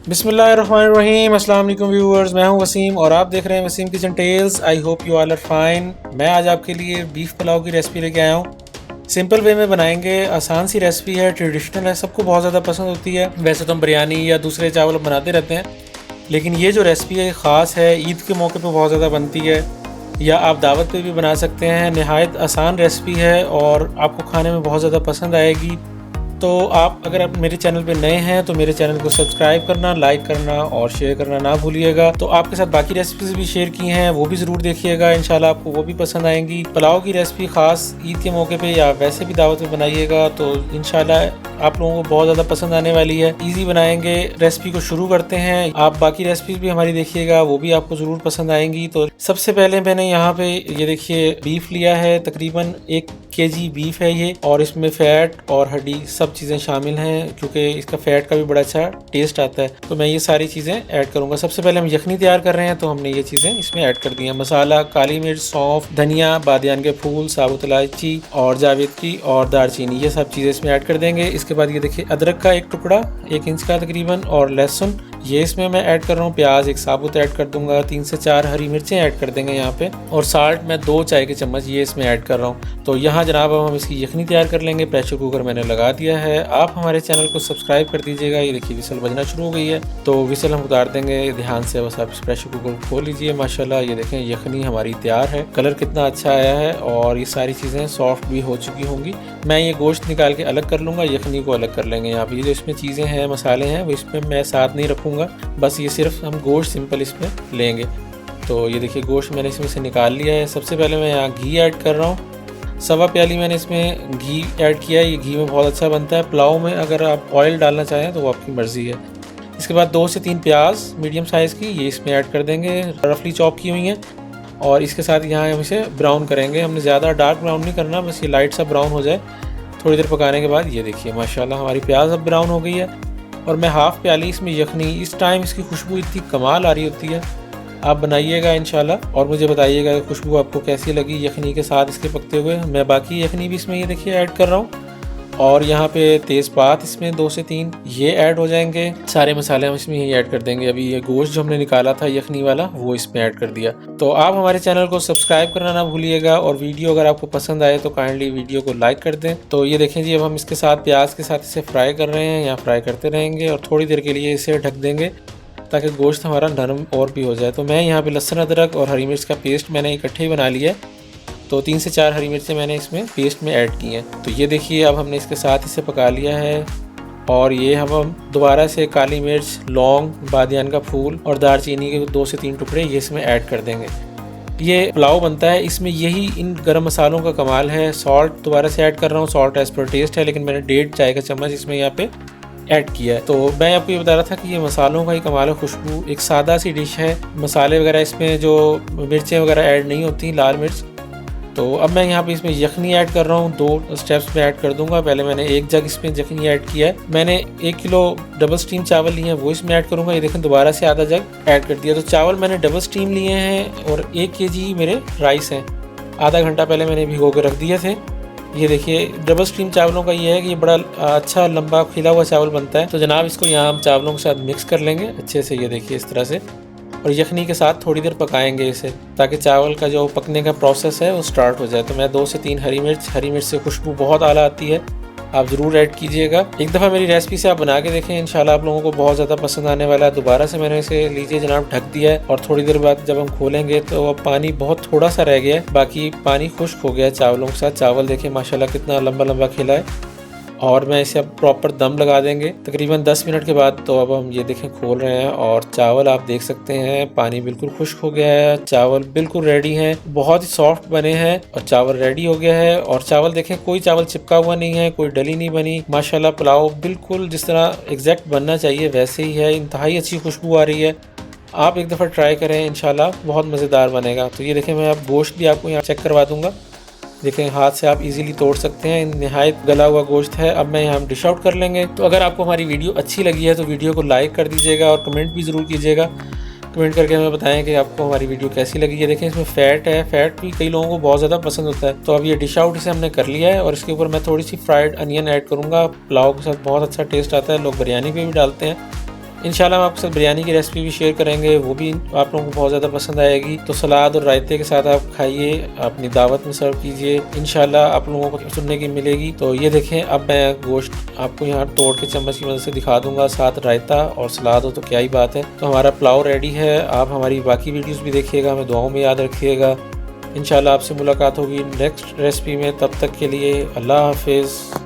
बिस्मिल्लाहिर्रहमानिर्रहीम। अस्सलाम वालेकुम व्यूअर्स, मैं हूं वसीम और आप देख रहे हैं Waseem kitchen tales. I hope you all are fine. मैं आज आपके लिए बीफ पुलाव की रेसिपी लेके आया हूं। सिंपल वे में बनाएंगे, आसान सी रेसिपी है, ट्रेडिशनल है, सबको बहुत ज़्यादा पसंद होती है। वैसे तो हम बिरयानी या दूसरे चावल बनाते रहते हैं, लेकिन ये जो रेसिपी है ख़ास है, ईद के मौके पर बहुत ज़्यादा बनती है या आप दावत पे भी बना सकते हैं। नहायत आसान रेसिपी है और आपको खाने में बहुत ज़्यादा पसंद आएगी। तो आप अगर आप मेरे चैनल पे नए हैं तो मेरे चैनल को सब्सक्राइब करना, लाइक करना और शेयर करना ना भूलिएगा। तो आपके साथ बाकी रेसिपीज़ भी शेयर की हैं, वो भी ज़रूर देखिएगा, इंशाल्लाह आपको वो भी पसंद आएंगी। पुलाव की रेसिपी ख़ास ईद के मौके पे या वैसे भी दावत में बनाइएगा तो इंशाल्लाह आप लोगों को बहुत ज़्यादा पसंद आने वाली है। इजी बनाएंगे। रेसिपी को शुरू करते हैं। आप बाकी रेसिपीज़ भी हमारी देखिएगा, वो भी आपको ज़रूर पसंद आएंगी। तो सबसे पहले मैंने यहाँ पे ये देखिए बीफ लिया है, तकरीबन 1 केजी बीफ है ये, और इसमें फ़ैट और हड्डी सब चीज़ें शामिल हैं, क्योंकि इसका फ़ैट का भी बड़ा अच्छा टेस्ट आता है। तो मैं ये सारी चीज़ें ऐड करूँगा। सबसे पहले हम यखनी तैयार कर रहे हैं, तो हमने ये चीज़ें इसमें ऐड कर दी हैं। मसाला, काली मिर्च, सौंफ, धनिया, बादियान के फूल, साबुत इलायची और जावित्री और दालचीनी, ये सब चीज़ें इसमें ऐड कर देंगे। इसके बाद ये देखिए अदरक का 1 टुकड़ा 1 इंच का तकरीबन, और लहसुन ये इसमें मैं ऐड कर रहा हूँ। प्याज 1 साबुत ऐड कर दूंगा। 3 से 4 हरी मिर्चें ऐड कर देंगे यहाँ पे, और साल्ट मैं 2 चाय के चम्मच ये इसमें ऐड कर रहा हूँ। तो यहाँ जनाब अब हम इसकी यखनी तैयार कर लेंगे। प्रेशर कुकर मैंने लगा दिया है। आप हमारे चैनल को सब्सक्राइब कर दीजिएगा। ये देखिए विसल बजना शुरू हो गई है, तो विसल हम उतार देंगे। ध्यान से बस आप इस प्रेशर कुकर को खोल लीजिए। माशाल्लाह ये देखें यखनी हमारी तैयार है। कलर कितना अच्छा आया है और ये सारी चीज़ें सॉफ्ट भी हो चुकी होंगी। मैं ये गोश्त निकाल के अलग कर लूँगा, यखनी को अलग कर लेंगे। यहाँ पे ये जो इसमें चीज़ें हैं, मसाले हैं, वो इसमें मैं साथ नहीं रखूँगा, बस ये सिर्फ हम गोश्त सिंपल इसमें लेंगे। तो ये देखिए गोश्त मैंने इसमें से निकाल लिया है। सबसे पहले मैं यहाँ घी ऐड कर रहा हूँ। 1.25 प्याली मैंने इसमें घी ऐड किया है। ये घी में बहुत अच्छा बनता है पुलाव में। अगर आप ऑयल डालना चाहें तो वो आपकी मर्ज़ी है। इसके बाद 2 से 3 प्याज मीडियम साइज़ की ये इसमें ऐड कर देंगे, रफली चॉप की हुई हैं। और इसके साथ यहाँ हम इसे ब्राउन करेंगे। हमने ज़्यादा डार्क ब्राउन नहीं करना, बस ये लाइट सा ब्राउन हो जाए। थोड़ी देर पकाने के बाद ये देखिए माशाल्लाह हमारी प्याज अब ब्राउन हो गई है। और मैं 1/2 प्याली इसमें यखनी, इस टाइम इसकी खुशबू इतनी कमाल आ रही होती है। आप बनाइएगा इंशाल्लाह और मुझे बताइएगा कि खुशबू आपको कैसी लगी यखनी के साथ इसके पकते हुए। मैं बाकी यखनी भी इसमें ये देखिए ऐड कर रहा हूँ। और यहाँ पे तेज़पात इसमें 2 से 3 ये ऐड हो जाएंगे। सारे मसाले हम इसमें यही ऐड कर देंगे। अभी ये गोश्त जो हमने निकाला था यखनी वाला वो इसमें ऐड कर दिया। तो आप हमारे चैनल को सब्सक्राइब करना ना भूलिएगा, और वीडियो अगर आपको पसंद आए तो काइंडली वीडियो को लाइक कर दें। तो ये देखें जी, अब हम इसके साथ प्याज के साथ इसे फ्राई कर रहे हैं। यहाँ फ्राई करते रहेंगे और थोड़ी देर के लिए इसे ढक देंगे ताकि गोश्त हमारा नरम और भी हो जाए। तो मैं यहाँ पे लहसुन, अदरक और हरी मिर्च का पेस्ट मैंने इकट्ठे ही बना लिया है। तो 3 से 4 हरी मिर्चें मैंने इसमें पेस्ट में ऐड की हैं। तो ये देखिए अब हमने इसके साथ इसे पका लिया है। और ये हम दोबारा से काली मिर्च, लौंग, बादियान का फूल और दालचीनी के 2 से 3 टुकड़े ये इसमें ऐड कर देंगे। ये पुलाव बनता है, इसमें यही इन गरम मसालों का कमाल है। सॉल्ट दोबारा से ऐड कर रहा हूँ, सॉल्ट एज़ पर टेस्ट है, लेकिन मैंने 1.5 चाय का चम्मच इसमें यहाँ पे ऐड किया है। तो मैं आपको ये बता रहा था कि ये मसालों का ही कमाल है। खुशबू, एक सादा सी डिश है, मसाले वगैरह इसमें जो मिर्चें वगैरह ऐड नहीं होती, लाल मिर्च। तो अब मैं यहाँ पे इसमें यखनी ऐड कर रहा हूँ। 2 स्टेप्स में ऐड कर दूंगा। पहले मैंने 1 जग इसमें यखनी ऐड किया है। मैंने 1 किलो डबल स्टीम चावल लिए हैं, वो इसमें ऐड करूँगा। ये देखें दोबारा से आधा जग ऐड कर दिया। तो चावल मैंने डबल स्टीम लिए हैं और 1 केजी मेरे राइस हैं। आधा घंटा पहले मैंने भिगो के रख दिए थे। ये देखिए डबल स्टीम चावलों का ये है कि ये बड़ा अच्छा लंबा खिला हुआ चावल बनता है। तो जनाब इसको यहाँ हम चावलों के साथ मिक्स कर लेंगे अच्छे से, ये देखिए इस तरह से, और यखनी के साथ थोड़ी देर पकाएंगे इसे, ताकि चावल का जो पकने का प्रोसेस है वो स्टार्ट हो जाए। तो मैं 2 से 3 हरी मिर्च से खुशबू बहुत आला आती है, आप ज़रूर ऐड कीजिएगा। एक दफ़ा मेरी रेसिपी से आप बना के देखें, इंशाल्लाह आप लोगों को बहुत ज़्यादा पसंद आने वाला है। दोबारा से मैंने इसे लीजिए जनाब ढक दिया है, और थोड़ी देर बाद जब हम खोलेंगे तो अब पानी बहुत थोड़ा सा रह गया है, बाकी पानी खुश्क हो गया है चावलों के साथ। चावल देखें माशाल्लाह कितना लंबा लंबा खिला है। और मैं इसे अब प्रॉपर दम लगा देंगे तकरीबन 10 मिनट के बाद। तो अब हम ये देखें खोल रहे हैं, और चावल आप देख सकते हैं पानी बिल्कुल खुश्क हो गया है। चावल बिल्कुल रेडी हैं, बहुत ही सॉफ्ट बने हैं और चावल रेडी हो गया है। और चावल देखें कोई चावल चिपका हुआ नहीं है, कोई डली नहीं बनी। माशाल्लाह पुलाव बिल्कुल जिस तरह एग्जैक्ट बनना चाहिए वैसे ही है। इंतहाई अच्छी खुशबू आ रही है। आप एक दफ़ा ट्राई करें, इंशाल्लाह बहुत मज़ेदार बनेगा। तो ये देखें मैं अब गोश्त भी आपको यहाँ चेक करवा दूँगा। देखें हाथ से आप इजीली तोड़ सकते हैं, निहायत गला हुआ गोश्त है। अब मैं यहाँ डिश आउट कर लेंगे। तो अगर आपको हमारी वीडियो अच्छी लगी है तो वीडियो को लाइक कर दीजिएगा और कमेंट भी ज़रूर कीजिएगा। कमेंट करके हमें बताएं कि आपको हमारी वीडियो कैसी लगी है। देखें इसमें फ़ैट है, फ़ैट भी कई लोगों को बहुत ज़्यादा पसंद होता है। तो अब ये डिश आउट इसे हमने कर लिया है, और इसके ऊपर मैं थोड़ी सी फ्राइड अनियन ऐड करूँगा। पुलाव के साथ बहुत अच्छा टेस्ट आता है, लोग बिरयानी पे भी डालते हैं। इंशाल्लाह हम आपके साथ बिरयानी की रेसिपी भी शेयर करेंगे, वो भी आप लोगों को बहुत ज़्यादा पसंद आएगी। तो सलाद और रायते के साथ आप खाइए, अपनी दावत में सर्व कीजिए, इंशाल्लाह आप लोगों को सुनने की मिलेगी। तो ये देखें, अब मैं गोश्त आपको यहाँ तोड़ के चम्मच की मदद से दिखा दूंगा, साथ रायता और सलाद हो तो क्या ही बात है। तो हमारा पुलाव रेडी है। आप हमारी बाकी वीडियोज़ भी देखिएगा, हमें दुआओं में याद रखिएगा। इंशाल्लाह आपसे मुलाकात होगी नेक्स्ट रेसिपी में। तब तक के लिए अल्लाह हाफिज़।